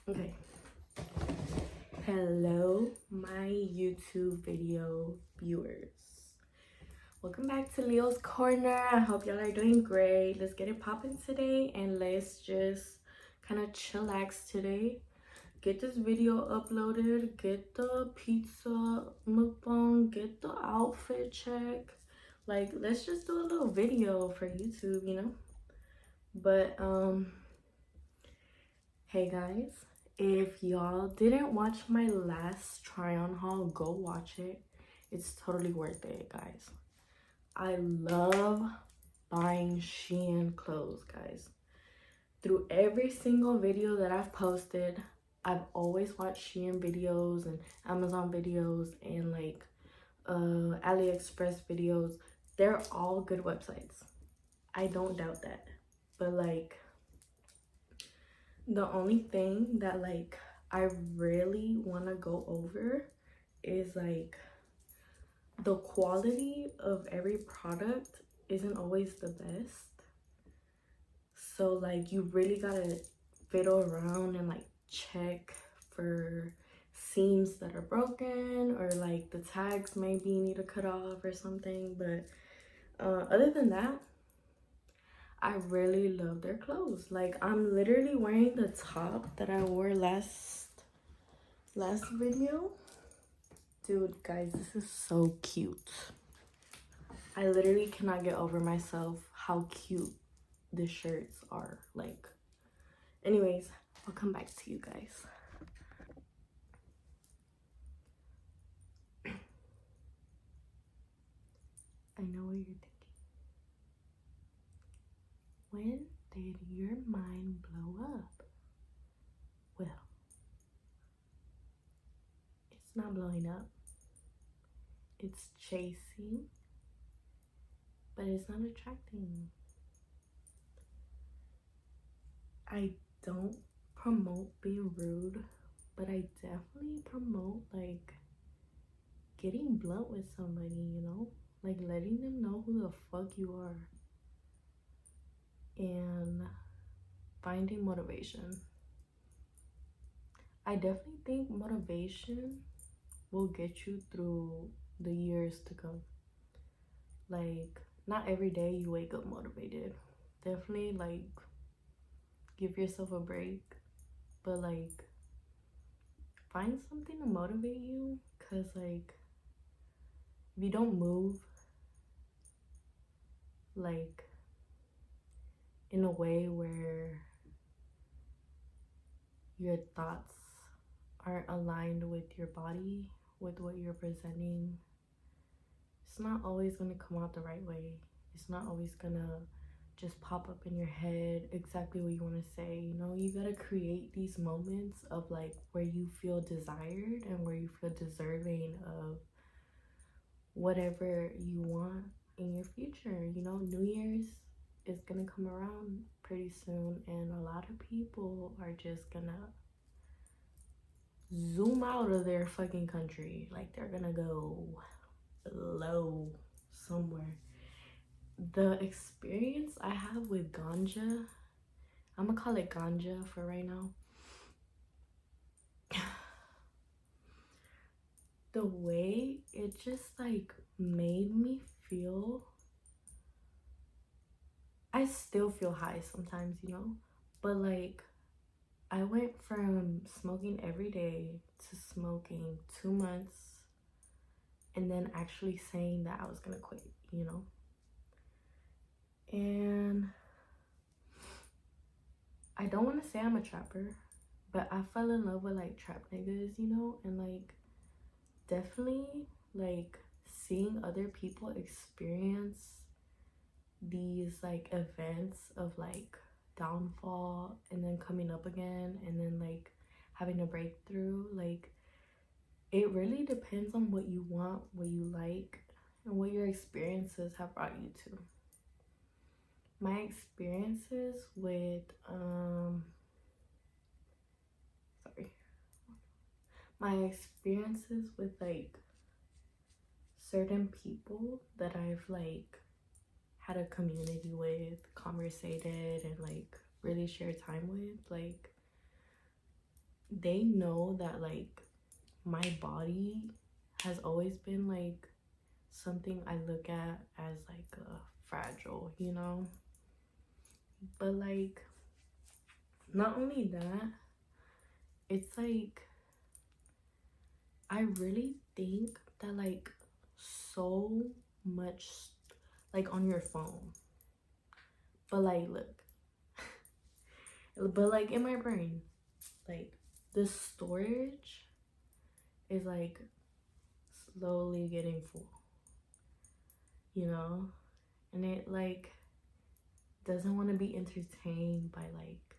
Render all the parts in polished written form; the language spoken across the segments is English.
Okay. Hello, my YouTube video viewers. Welcome back to Leo's Corner. I hope y'all are doing great. Let's get it popping today and let's just kind of chillax today. Get this video uploaded, get the pizza mukbang, get the outfit check. Like, let's just do a little video for YouTube, you know? But, hey guys, if y'all didn't watch my last try on haul, go watch it. It's totally worth it, guys. I love buying Shein clothes, guys. Through every single video that I've posted, I've always watched Shein videos and Amazon videos and like AliExpress videos. They're all good websites. I don't doubt that. But like, the only thing that like I really want to go over is like the quality of every product isn't always the best. So like you really gotta fiddle around and like check for seams that are broken or like the tags maybe you need to cut off or something. But other than that, I really love their clothes. Like I'm literally wearing the top that I wore last video. Dude, guys, this is so cute. I literally cannot get over myself how cute the shirts are. Like, anyways, I'll come back to you guys. I know what you're thinking. When did your mind blow up? Well, it's not blowing up. It's chasing, but it's not attracting. I don't promote being rude, but I definitely promote like getting blunt with somebody, you know? Like letting them know who the fuck you are. And finding motivation. I definitely think motivation will get you through the years to come. Like, not every day you wake up motivated. Definitely, like, give yourself a break. But, like, find something to motivate you. Because, like, if you don't move, like, in a way where your thoughts aren't aligned with your body, with what you're presenting, it's not always going to come out the right way. It's not always going to just pop up in your head exactly what you want to say. You know, you got to create these moments of like where you feel desired and where you feel deserving of whatever you want in your future. You know, New Year's is going to come around pretty soon, and a lot of people are just going to zoom out of their fucking country. Like they're going to go low somewhere. The experience I have with ganja, I'm gonna call it ganja for right now. The way it just like made me feel, I still feel high sometimes, you know, but like I went from smoking every day to smoking 2 months and then actually saying that I was gonna quit, you know. And I don't want to say I'm a trapper, but I fell in love with like trap niggas, you know, and like definitely like seeing other people experience these like events of like downfall and then coming up again and then like having a breakthrough. Like it really depends on what you want, what you like, and what your experiences have brought you to. My experiences with my experiences with like certain people that I've like had a community with, conversated, and like really shared time with, like they know that like my body has always been like something I look at as like fragile, you know. But like, not only that, it's like I really think that like so much like on your phone, but like look, but like in my brain, like the storage is like slowly getting full, you know. And it like doesn't want to be entertained by like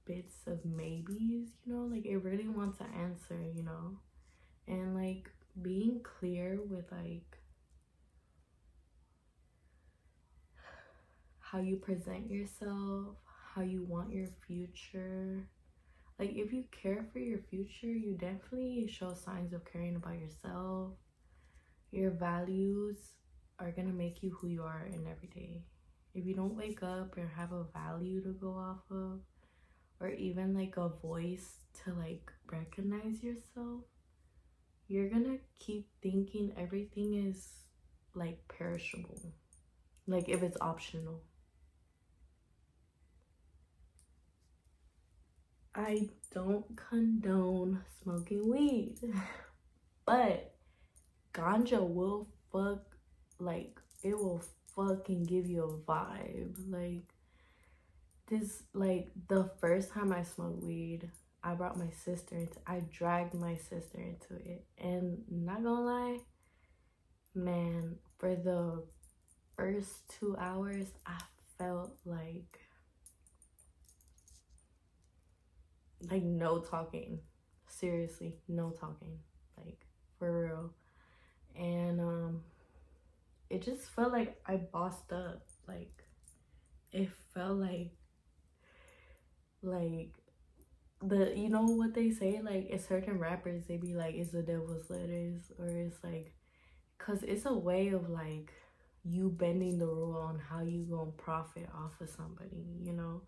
bits of maybes, you know. Like it really wants to answer, you know. And like being clear with like how you present yourself, how you want your future. Like if you care for your future, you definitely show signs of caring about yourself. Your values are gonna make you who you are in every day. If you don't wake up and have a value to go off of, or even like a voice to like recognize yourself, you're gonna keep thinking everything is like perishable, like if it's optional. I don't condone smoking weed, but ganja will fuck, like it will fucking give you a vibe. Like this, like the first time I smoked weed, I brought my sister into, I dragged my sister into it, and not gonna lie, man, for the first 2 hours I felt like no talking, seriously, no talking, like for real. And it just felt like I bossed up. Like it felt like the, you know what they say, like in certain rappers they be like it's the devil's letters, or it's like, because it's a way of like you bending the rule on how you gonna profit off of somebody, you know.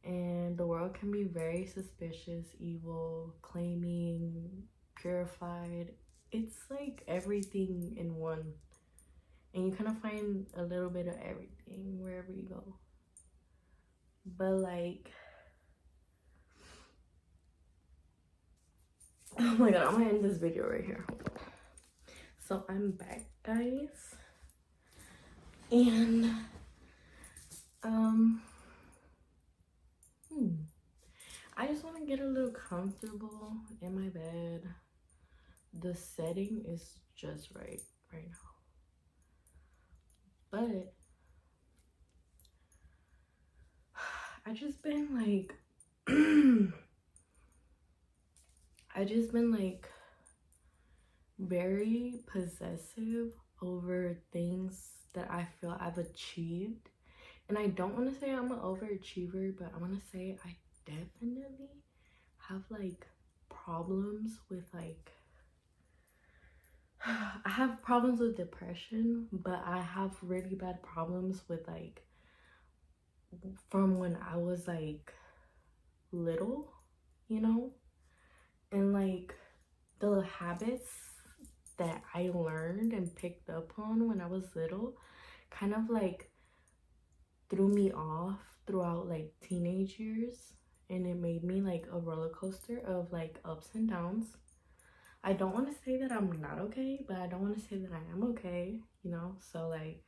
And the world can be very suspicious, evil, claiming, purified. It's like everything in one, and you kind of find a little bit of everything wherever you go. But like, oh my god, I'm gonna end this video right here. So I'm back, guys, and I just want to get a little comfortable in my bed. The setting is just right now, but I just been like I just been like very possessive over things that I feel I've achieved. And I don't want to say I'm an overachiever, but I want to say I definitely have like problems with like I have problems with depression, but I have really bad problems with like from when I was like little, you know. And like the habits that I learned and picked up on when I was little kind of like threw me off throughout like teenage years, and it made me like a roller coaster of like ups and downs. I don't want to say that I'm not okay, but I don't want to say that I am okay, you know. So like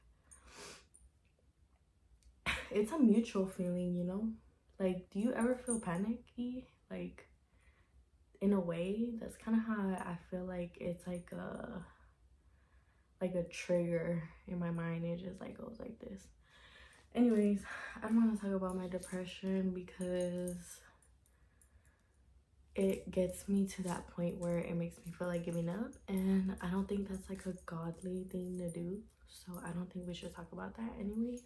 it's a mutual feeling, you know. Like, do you ever feel panicky? Like in a way, that's kind of how I feel like it's like a trigger in my mind. It just like goes like this. Anyways, I don't want to talk about my depression because it gets me to that point where it makes me feel like giving up, and I don't think that's like a godly thing to do. So I don't think we should talk about that anyways.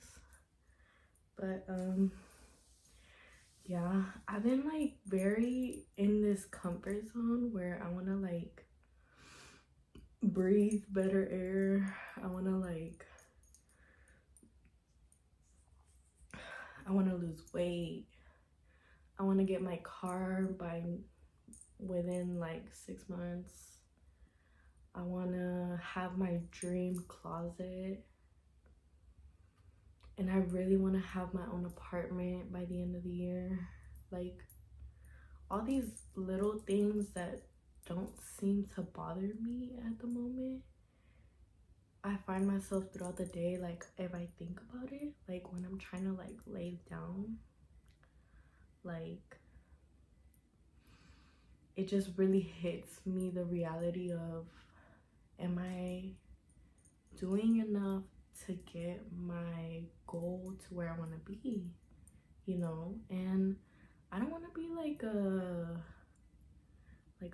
But yeah, I've been like very in this comfort zone where I want to like breathe better air. I want to lose weight. I want to get my car by within like 6 months. I want to have my dream closet. And I really want to have my own apartment by the end of the year. Like, all these little things that don't seem to bother me at the moment, I find myself throughout the day, like, if I think about it, like when I'm trying to like lay down, like, it just really hits me the reality of, am I doing enough to get my goal to where I want to be, you know? And I don't want to be like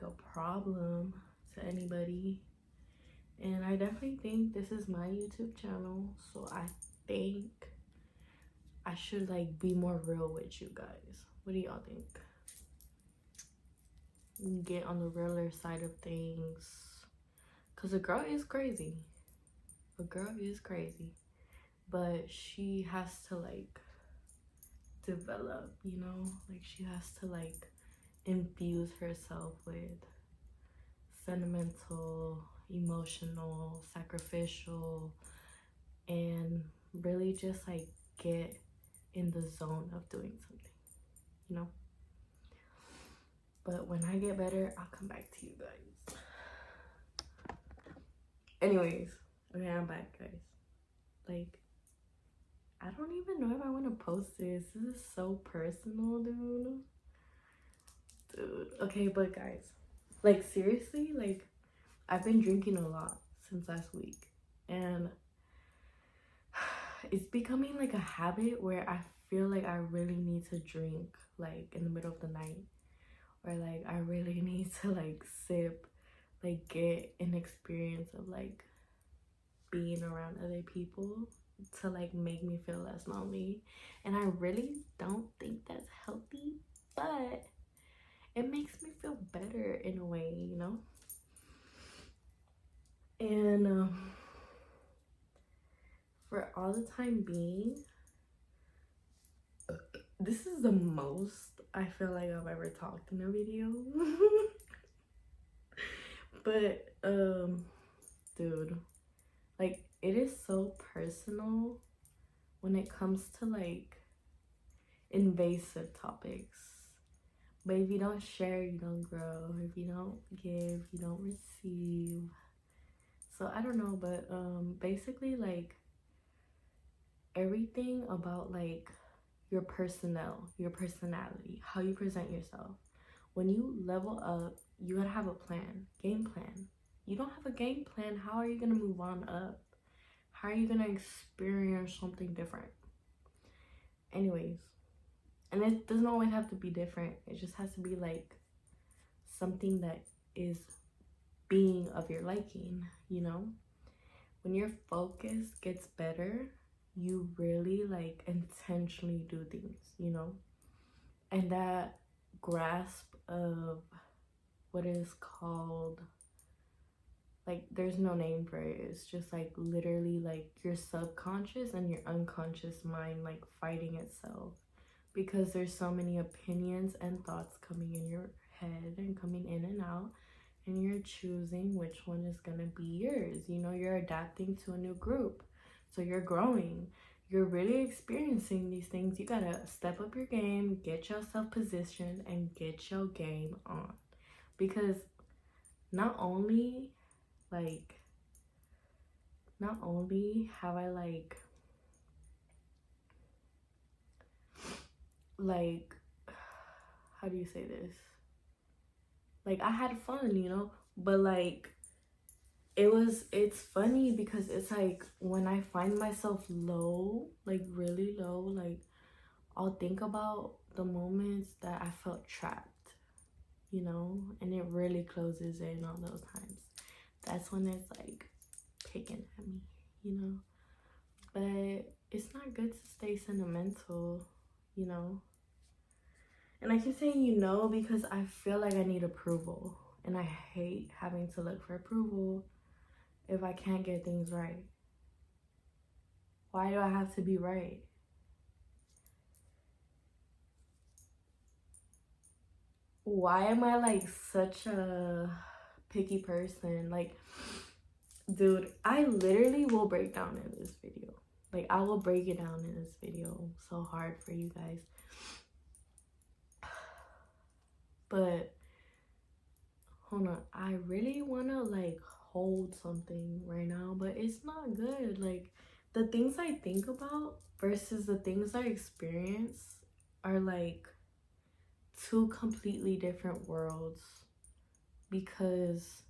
a problem to anybody. And I definitely think this is my YouTube channel, so I think I should like be more real with you guys. What do y'all think? Get on the realer side of things, because a girl is crazy. A girl is crazy, but she has to like develop, you know? Like, she has to like infuse herself with sentimental, emotional, sacrificial, and really just like get in the zone of doing something, you know? But when I get better, I'll come back to you guys. Anyways, okay, I'm back, guys. Like, I don't even know if I want to post this. This is so personal, dude. Okay, but guys, like, seriously, like, I've been drinking a lot since last week, and it's becoming like a habit where I feel like I really need to drink like in the middle of the night, or like I really need to like sip, like get an experience of like being around other people to like make me feel less lonely. And I really don't think that's healthy, but it makes me feel better in a way, you know? And for all the time being, this is the most I feel like I've ever talked in a video. But dude, like, it is so personal when it comes to like invasive topics. But if you don't share, you don't grow. If you don't give, you don't receive. So I don't know, but basically, like, everything about like your personnel, your personality, how you present yourself. When you level up, you gotta have a plan, game plan. You don't have a game plan, how are you gonna move on up? How are you gonna experience something different? Anyways, and it doesn't always have to be different. It just has to be like something that is being of your liking, you know? When your focus gets better, you really like intentionally do things, you know? And that grasp of what is called, like, there's no name for it, it's just like literally like your subconscious and your unconscious mind like fighting itself, because there's so many opinions and thoughts coming in your head and coming in and out, and you're choosing which one is gonna be yours. You know, you're adapting to a new group, so you're growing, you're really experiencing these things. You gotta step up your game, get yourself positioned, and get your game on. Because not only have I like how do you say this, like, I had fun, you know, but like it's funny because it's like when I find myself low, like really low, like I'll think about the moments that I felt trapped, you know, and it really closes in on those times. That's when it's like picking at me, you know. But it's not good to stay sentimental, you know. And I keep saying, you know, because I feel like I need approval, and I hate having to look for approval if I can't get things right. Why do I have to be right? why am I like such a picky person? Like, dude, I literally will break down in this video. Like, I will break it down in this video so hard for you guys. But hold on, I really want to like hold something right now, but it's not good. Like, the things I think about versus the things I experience are like two completely different worlds, because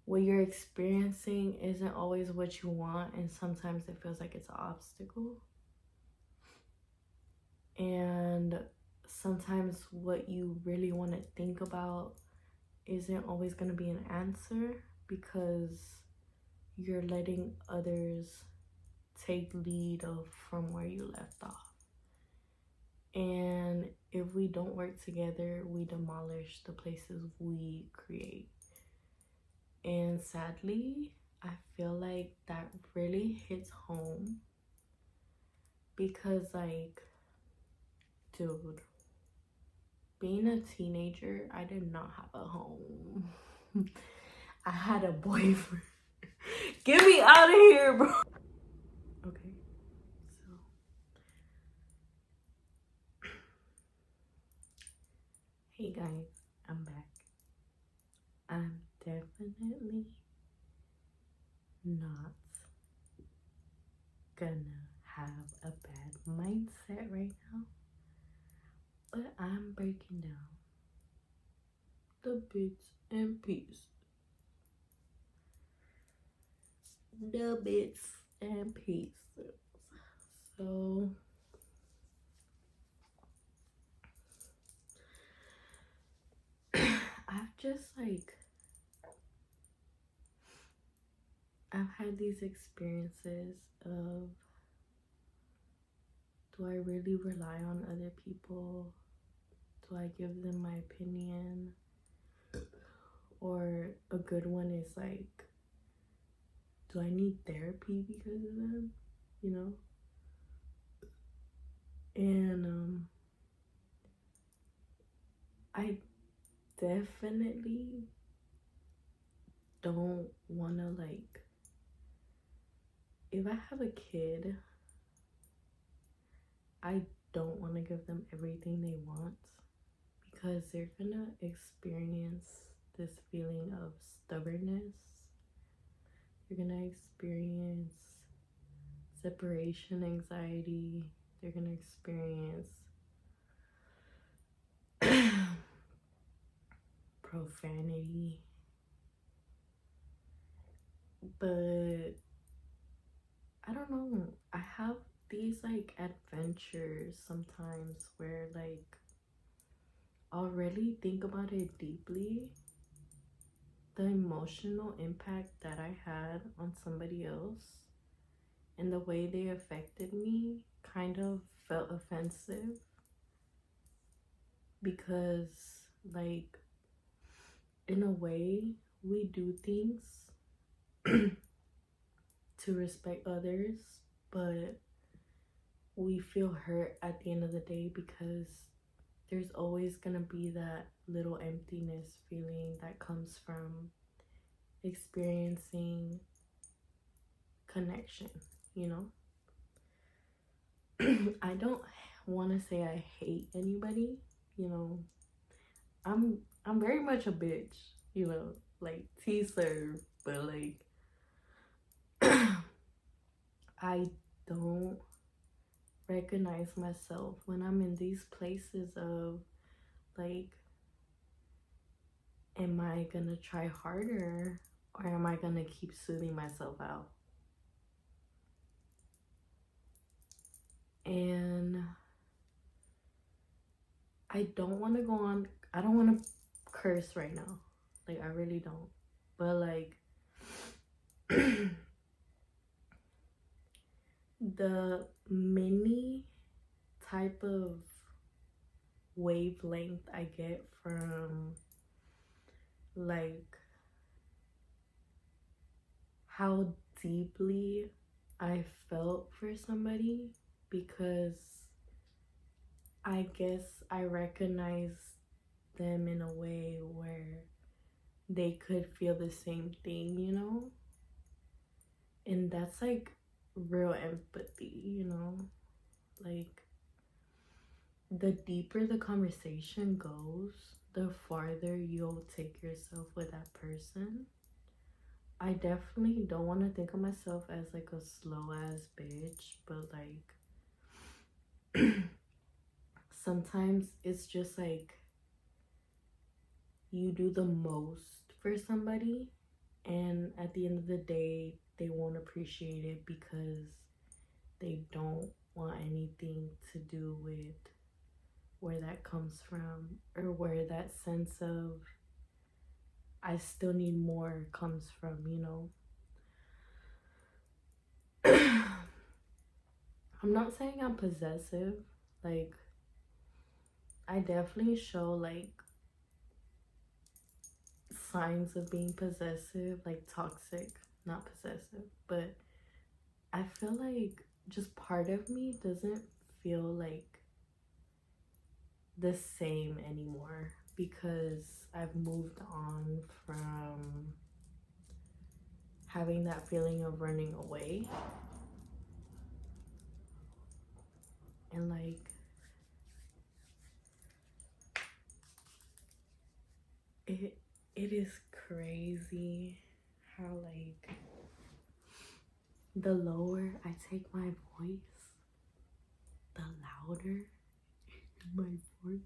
what you're experiencing isn't always what you want, and sometimes it feels like it's an obstacle. And sometimes what you really want to think about isn't always going to be an answer, because you're letting others take lead of from where you left off. And if we don't work together, we demolish the places we create. And sadly, I feel like that really hits home, because like, dude, being a teenager, I did not have a home. I had a boyfriend. Get me out of here, bro. Okay, so hey guys, I'm back. I'm definitely not gonna have a bad mindset right now, but I'm breaking down the bits and pieces. The bits and pieces. So I've just like, I've had these experiences of, do I really rely on other people? Do I give them my opinion? Or a good one is like, do I need therapy because of them? You know? And I definitely don't wanna like, if I have a kid, I don't want to give them everything they want, because they're gonna experience this feeling of stubbornness. They're gonna experience separation anxiety. They're gonna experience profanity. But I don't know. I have these like adventures sometimes where like I'll really think about it deeply, the emotional impact that I had on somebody else and the way they affected me kind of felt offensive, because like, in a way, we do things to respect others, but we feel hurt at the end of the day, because there's always gonna be that little emptiness feeling that comes from experiencing connection, you know? I don't want to say I hate anybody, you know. I'm very much a bitch, you know, like T-serve, but like I don't recognize myself when I'm in these places of like, am I gonna try harder, or am I gonna keep soothing myself out? And I don't want to go on, I don't want to curse right now. Like, I really don't. But like, the mini type of wavelength I get from like how deeply I felt for somebody, because I guess I recognize them in a way where they could feel the same thing, you know? And that's like real empathy, you know? Like, the deeper the conversation goes, the farther you'll take yourself with that person. I definitely don't want to think of myself as like a slow ass bitch, but like sometimes it's just like you do the most for somebody, and at the end of the day, they won't appreciate it because they don't want anything to do with where that comes from, or where that sense of I still need more comes from, you know? I'm not saying I'm possessive. Like, I definitely show like signs of being possessive, like toxic, not possessive. But I feel like just part of me doesn't feel like the same anymore because I've moved on from having that feeling of running away. And like, it is crazy how like the lower I take my voice, the louder my voice